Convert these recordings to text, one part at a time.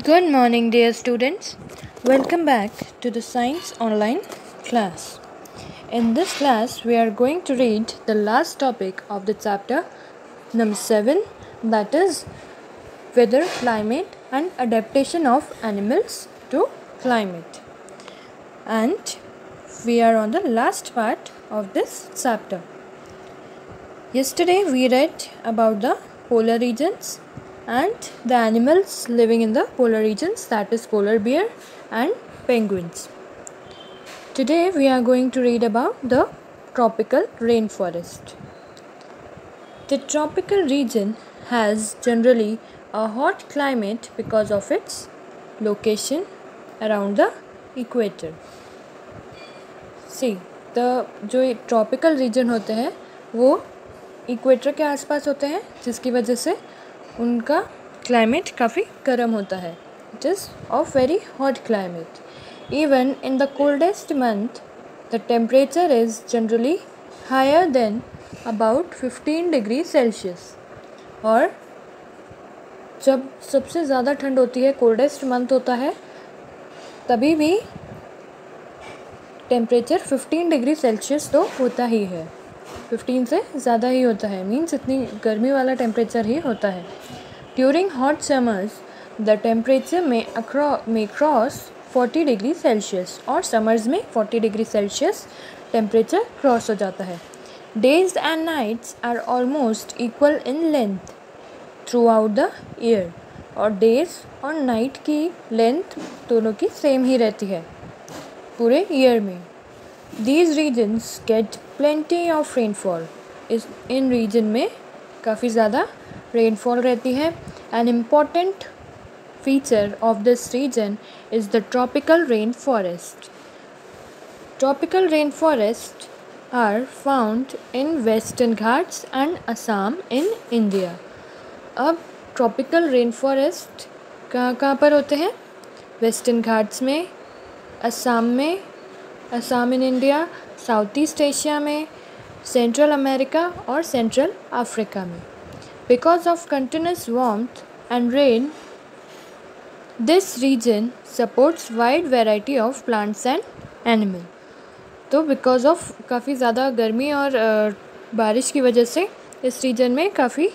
Good morning, dear students. Welcome back to the Science Online class. In this class, we are going to read the last topic of the chapter number 7, that is weather, climate, and adaptation of animals to climate. And we are on the last part of this chapter. Yesterday, we read about the polar regions and the animals living in the polar regions, that is polar bear and penguins. Today we are going to read about the tropical rainforest. The tropical region has generally a hot climate because of its location around the equator. See, जो tropical region होते हैं वो equator के आसपास होते हैं, जिसकी वजह से उनका क्लाइमेट काफ़ी गर्म होता है. It is of very hot climate. Even in the coldest month the temperature is generally higher than about 15 degree Celsius. और जब सबसे ज़्यादा ठंड होती है, कोल्डेस्ट मंथ होता है, तभी भी टेम्परेचर 15 डिग्री सेल्सियस तो होता ही है. 15 से ज़्यादा ही होता है, मीन्स इतनी गर्मी वाला टेम्परेचर ही होता है. During hot summers the temperature में क्रॉस 40 डिग्री सेल्सियस, और समर्स में 40 डिग्री सेल्सियस टेम्परेचर क्रॉस हो जाता है. Days and nights are almost equal in length throughout the year, और डेज और नाइट की लेंथ दोनों की सेम ही रहती है पूरे ईयर में. These regions get plenty of rainfall. इन रीजन में काफ़ी ज़्यादा रेनफॉल रहती है. An important feature of this region is the tropical rainforest. Tropical rainforests are found in Western Ghats and Assam in India. अब tropical rainforest कहाँ पर होते हैं? वेस्टर्न घाट्स में, Assam in India, South East Asia में, सेंट्रल अमेरिका और Central Africa में. Because of continuous warmth and rain this region supports wide variety of plants and animal. तो बिकॉज ऑफ काफ़ी ज़्यादा गर्मी और बारिश की वजह से इस रीजन में काफ़ी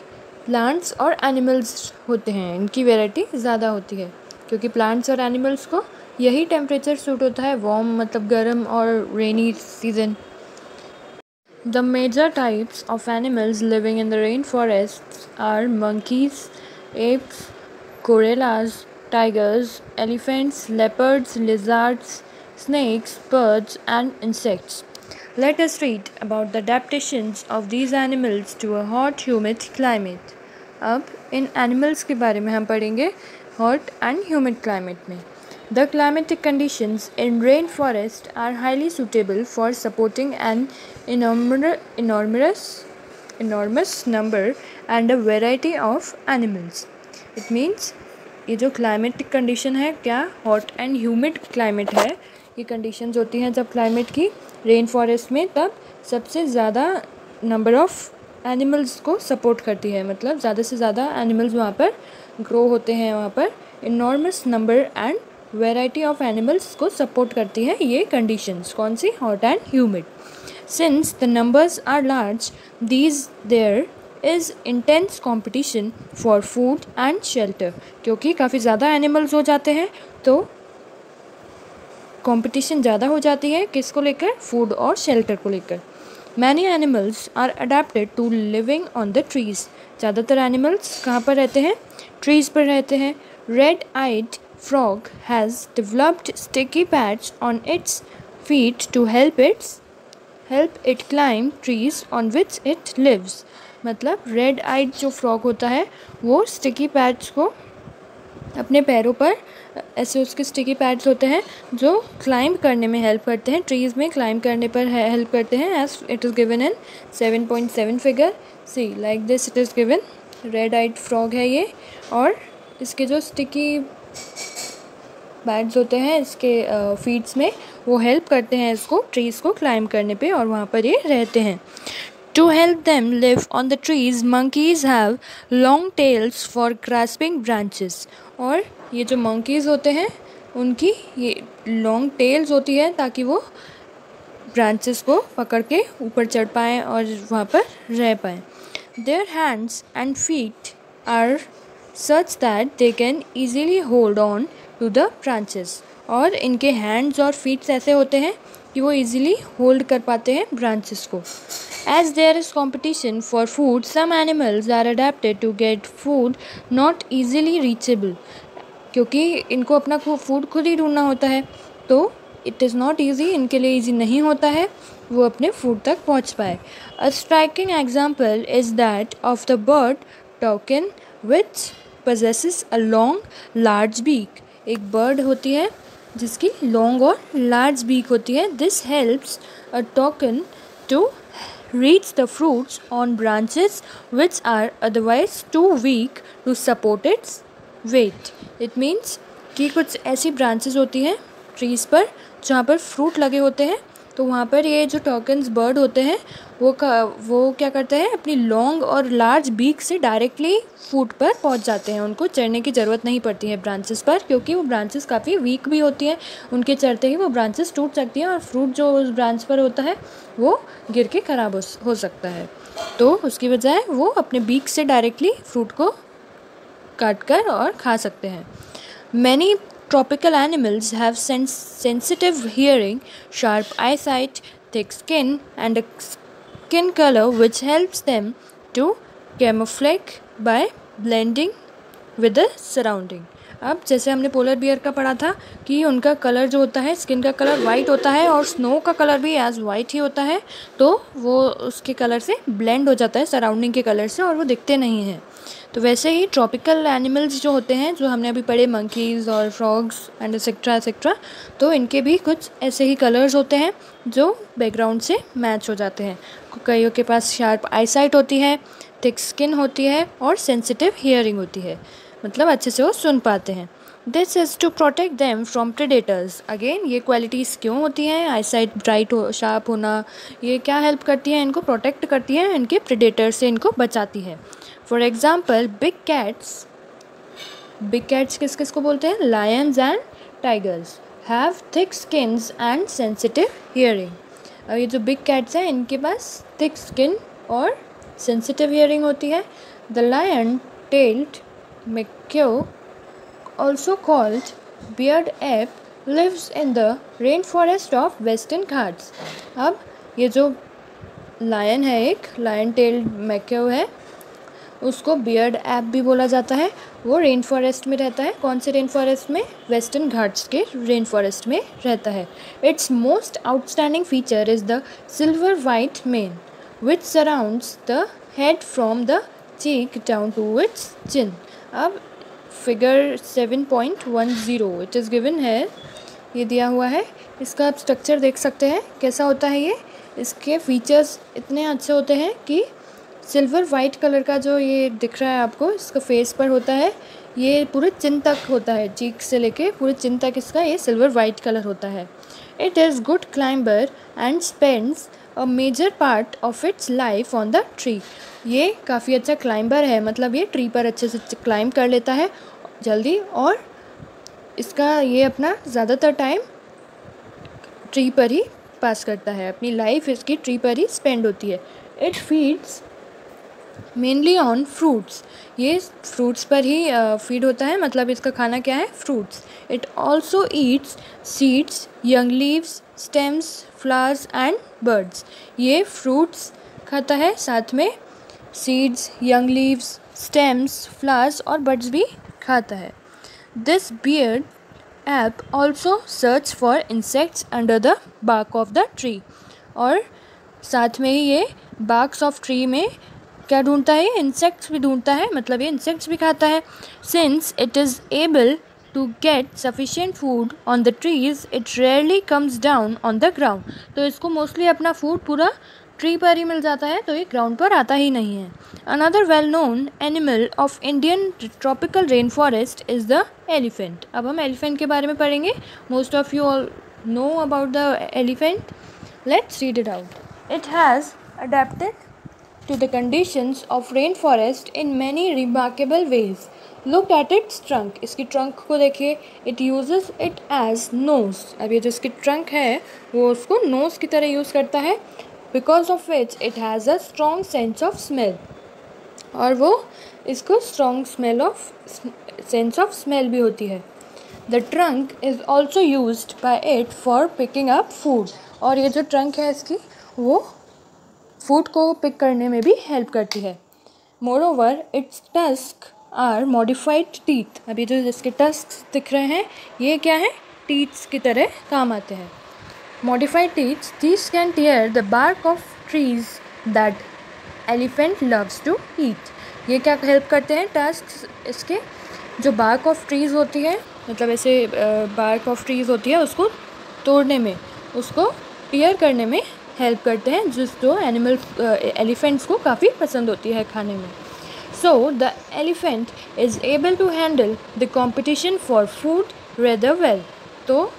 प्लांट्स और एनिमल्स होते हैं. इनकी वैरायटी ज़्यादा होती है क्योंकि प्लांट्स और एनिमल्स को यही टेम्परेचर सूट होता है, वार्म मतलब गर्म और rainy season. The major types of animals living in the rain forest are monkeys, apes, gorillas, tigers, elephants, leopards, lizards, snakes, birds and insects. Let us read about the adaptations of these animals to a hot humid climate. अब इन animals के बारे में हम पढ़ेंगे hot and humid climate में. The climatic conditions in rainforest are highly suitable for supporting an enormous number and a variety of animals. It means ये जो climatic condition है, क्या hot and humid climate है, ये conditions होती हैं जब climate की रेन फॉरेस्ट में, तब सबसे ज़्यादा नंबर ऑफ एनिमल्स को सपोर्ट करती है. मतलब ज़्यादा से ज़्यादा एनिमल्स वहाँ पर ग्रो होते हैं, वहाँ पर enormous number and variety of animals को सपोर्ट करती है ये कंडीशंस. कौन सी? Hot and humid. Since the numbers are large these there is intense competition for food and shelter. क्योंकि काफ़ी ज़्यादा एनिमल्स हो जाते हैं तो कंपटीशन ज़्यादा हो जाती है, किसको लेकर? फूड और शेल्टर को लेकर. Many animals are adapted to living on the trees. ज़्यादातर एनिमल्स कहाँ पर रहते हैं? ट्रीज़ पर रहते हैं. Red eyed frog has developed sticky pads on its feet to help it climb trees on which it lives. मतलब रेड आइड जो फ्रॉग होता है वो स्टिकी पैड्स को अपने पैरों पर, ऐसे उसके स्टिकी पैड्स होते हैं जो क्लाइंब करने में हेल्प करते हैं, ट्रीज़ में क्लाइंब करने पर हेल्प करते हैं. As it is given in 7.7 figure. See like this it is given. Red eyed frog है ये, और इसके जो स्टिकी पैड्स होते हैं इसके फीट्स में, वो हेल्प करते हैं इसको ट्रीज़ को क्लाइंब करने पे, और वहाँ पर ये रहते हैं. To help them live on the trees, monkeys have long tails for grasping branches. और ये जो मंकीज़ होते हैं उनकी ये लॉन्ग टेल्स होती है ताकि वो ब्रांचेस को पकड़ के ऊपर चढ़ पाएँ और वहाँ पर रह पाएँ. Their hands and feet are such that they can easily hold on to the branches. और इनके हैंड्स और फीट्स ऐसे होते हैं कि वो इजीली होल्ड कर पाते हैं ब्रांचेस को. As there is competition for food, some animals are adapted to get food not easily reachable. क्योंकि इनको अपना फूड खुद ही ढूंढना होता है तो इट इज़ नॉट ईजी, इनके लिए ईजी नहीं होता है वो अपने फूड तक पहुंच पाए. A striking example is that of the bird toucan which possesses a long large beak. एक बर्ड होती है जिसकी लॉन्ग और लार्ज बीक होती है. This helps a toucan to reach the fruits on branches which are otherwise too weak to support its weight. It means कि कुछ ऐसी branches होती हैं trees पर जहाँ पर fruit लगे होते हैं तो वहाँ पर ये जो टॉकिन्स बर्ड होते हैं वो क्या करते हैं अपनी लॉन्ग और लार्ज बीक से डायरेक्टली फूड पर पहुँच जाते हैं. उनको चढ़ने की ज़रूरत नहीं पड़ती है ब्रांचेस पर क्योंकि वो ब्रांचेस काफ़ी वीक भी होती हैं. उनके चढ़ते ही वो ब्रांचेस टूट सकती हैं और फ्रूट जो उस ब्रांच पर होता है वो गिर के ख़राब हो सकता है. तो उसकी बजाय वो अपने बीक से डायरेक्टली फ्रूट को काट कर और खा सकते हैं. Many tropical animals have sensitive hearing, sharp eyesight, thick skin, and a skin color which helps them to camouflage by blending with the surrounding. अब जैसे हमने पोलर बियर का पढ़ा था कि उनका कलर जो होता है स्किन का कलर वाइट होता है और स्नो का कलर भी एज वाइट ही होता है तो वो उसके कलर से ब्लेंड हो जाता है सराउंडिंग के कलर से और वो दिखते नहीं हैं. तो वैसे ही ट्रॉपिकल एनिमल्स जो होते हैं जो हमने अभी पढ़े मंकीज़ और फ्रॉग्स एंड एक्सेट्रा तो इनके भी कुछ ऐसे ही कलर्स होते हैं जो बैकग्राउंड से मैच हो जाते हैं. कईयों के पास शार्प आईसाइट होती है, थिक स्किन होती है और सेंसिटिव हियरिंग होती है, मतलब अच्छे से वो सुन पाते हैं. This is to protect them from predators. Again ये क्वालिटीज़ क्यों होती हैं, आईसाइट ब्राइट शार्प होना, ये क्या हेल्प करती है, इनको प्रोटेक्ट करती है, इनके प्रेडेटर से इनको बचाती है. फॉर एग्ज़ाम्पल बिग कैट्स किस किस को बोलते हैं, lions and tigers have thick skins and sensitive hearing. अब ये जो बिग कैट्स हैं इनके पास थिक स्किन और सेंसिटिव हियरिंग होती है. The lion tailed macaw, also called beard ape, lives in the rainforest of western Ghats. अब ये जो लायन है एक लायन टेल्ड मैक्यो है उसको बियर्ड ऐप भी बोला जाता है. वो रेन फॉरेस्ट में रहता है. कौन से रेन फॉरेस्ट में, वेस्टर्न घाट्स के रेन फॉरेस्ट में रहता है. Its most outstanding feature is the silver white mane which surrounds the head from the cheek down to its chin. अब फिगर 7.10 इट इज़ गिवन है, ये दिया हुआ है. इसका आप स्ट्रक्चर देख सकते हैं कैसा होता है. ये इसके फीचर्स इतने अच्छे होते हैं कि सिल्वर वाइट कलर का जो ये दिख रहा है आपको इसका फेस पर होता है ये पूरे चिन तक होता है, चीक से लेके पूरे चिन तक इसका ये सिल्वर वाइट कलर होता है. It is good climber and spends a major part of its life on the tree. ये काफ़ी अच्छा क्लाइंबर है, मतलब ये ट्री पर अच्छे से क्लाइंब कर लेता है जल्दी और इसका ये अपना ज़्यादातर टाइम ट्री पर ही पास करता है. अपनी लाइफ इसकी ट्री पर ही स्पेंड होती है. It feeds mainly on fruits. ये फ्रूट्स पर ही फीड होता है, मतलब इसका खाना क्या है, fruits. It also eats seeds, young leaves, stems, flowers and birds. ये फ्रूट्स खाता है, साथ में seeds, young leaves, stems, flowers और बर्ड्स भी खाता है. This beard ape also search for insects under the bark of the tree. और साथ में ही ये बार्क्स ऑफ ट्री में क्या ढूंढता है, इंसेक्ट्स भी ढूंढता है, मतलब ये इंसेक्ट्स भी खाता है. Since it is able to get sufficient food on the trees it rarely comes down on the ground. तो इसको मोस्टली अपना फूड पूरा ट्री पर ही मिल जाता है, तो ये ग्राउंड पर आता ही नहीं है. Another well known animal of Indian tropical rain forest is the elephant. अब हम एलिफेंट के बारे में पढ़ेंगे. Most of you all know about the elephant. Let's read it out. It has adapted to the conditions of rainforest in many remarkable ways. Look at its trunk, इसकी trunk को देखिए. It uses it as nose. अब ये जो इसकी trunk है वो उसको नोज की तरह यूज़ करता है. Because of which it has a strong sense of smell, और वो इसको स्ट्रॉन्ग सेंस ऑफ स्मेल भी होती है. The trunk is also used by it for picking up food, और ये जो ट्रंक है इसकी वो फूड को पिक करने में भी हेल्प करती है. Moreover its tusk are modified teeth. अभी जो इसके टस्क दिख रहे हैं ये क्या है, टीथ्स की तरह काम आते हैं. Modified teeths, these can tear the bark of trees that elephant loves to eat. ये क्या हेल्प करते हैं, टस्क इसके जो बार्क ऑफ ट्रीज़ होती है, मतलब ऐसे बार्क ऑफ ट्रीज़ होती है उसको तोड़ने में, उसको टीयर करने में हेल्प करते हैं, जो एलिफेंट्स को काफ़ी पसंद होती है खाने में. So the elephant is able to handle the competition for food rather well. तो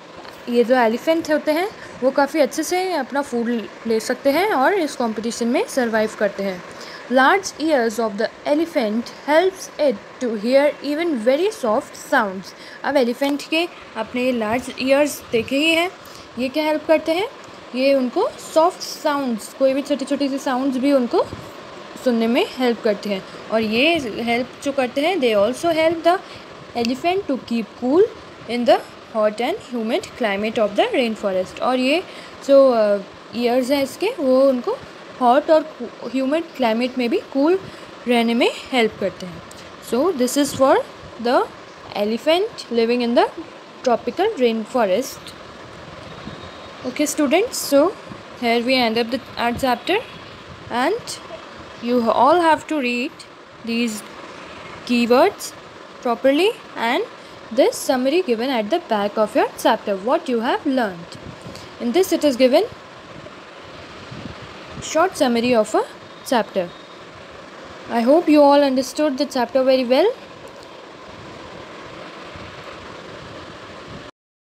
ये जो एलिफेंट होते हैं वो काफ़ी अच्छे से अपना फूड ले सकते हैं और इस कॉम्पिटिशन में सर्वाइव करते हैं. Large ears of the elephant helps it to hear even very soft sounds. अब एलिफेंट के अपने लार्ज ईयर्स देखे ही हैं, ये क्या हेल्प करते हैं, ये उनको सॉफ्ट साउंड्स, कोई भी छोटी छोटी सी साउंड्स भी उनको सुनने में हेल्प करते हैं. और ये हेल्प जो करते हैं, they also help the elephant to keep cool in the hot and humid climate of the rain forest. और ये जो ईयर्स हैं इसके वो उनको हॉट और ह्यूमिड क्लाइमेट में भी कूल रहने में हेल्प करते हैं. So this is for the elephant living in the tropical rain forest. Okay students, so here we end up our chapter, and you all have to read these keywords properly and this summary given at the back of your chapter, what you have learned. In this it is given short summary of a chapter. I hope you all understood the chapter very well.